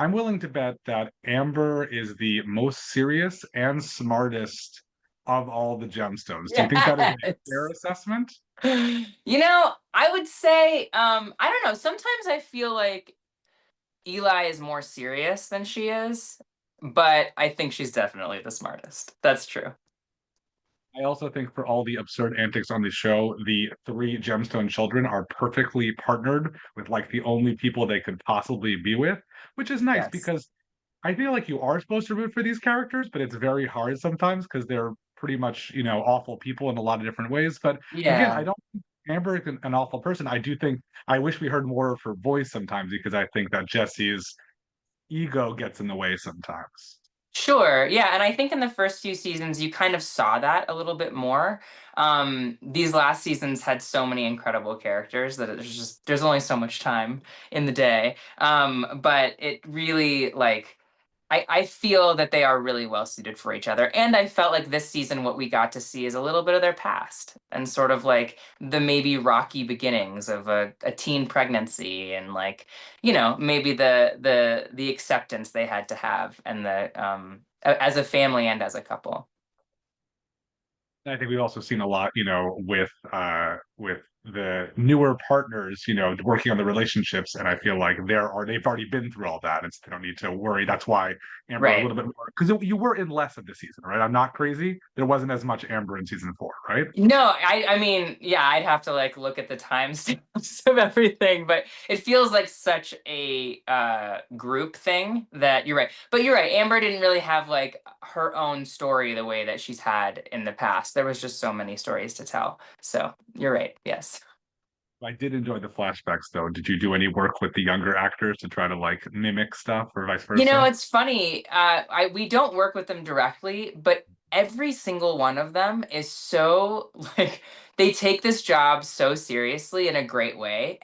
I'm willing to bet that Amber is the most serious and smartest of all the gemstones. Do you think that is a fair Yes. assessment? I would say, I don't know. Sometimes I feel like Eli is more serious than she is, but I think she's definitely the smartest. That's true. I also think for all the absurd antics on the show, the three gemstone children are perfectly partnered with like the only people they could possibly be with, which is nice Yes. because I feel like you are supposed to root for these characters, but it's very hard sometimes because they're pretty much, awful people in a lot of different ways. But again, Yeah. I don't think Amber is an awful person. I do think I wish we heard more of her voice sometimes because I think that Jesse's ego gets in the way sometimes. Sure. Yeah, and I think in the first few seasons you kind of saw that a little bit more. These last seasons had so many incredible characters that there's only so much time in the day. But it really like I feel that they are really well suited for each other. And I felt like this season what we got to see is a little bit of their past and sort of like the maybe rocky beginnings of a teen pregnancy and like maybe the acceptance they had to have and as a family and as a couple. I think we've also seen a lot, with the newer partners, working on the relationships, and I feel like they've already been through all that, and so they don't need to worry. That's why Amber a Right. little bit more because you were in less of the season, right? I'm not crazy. There wasn't as much Amber in season 4, right? No, I mean, yeah, I'd have to like look at the timestamps of everything, but it feels like such a group thing that you're right. But you're right, Amber didn't really have like her own story the way that she's had in the past. There was just so many stories to tell. So you're right, yes. I did enjoy the flashbacks, though. Did you do any work with the younger actors to try to like mimic stuff, or vice versa? It's funny. We don't work with them directly, but every single one of them is so like they take this job so seriously in a great way,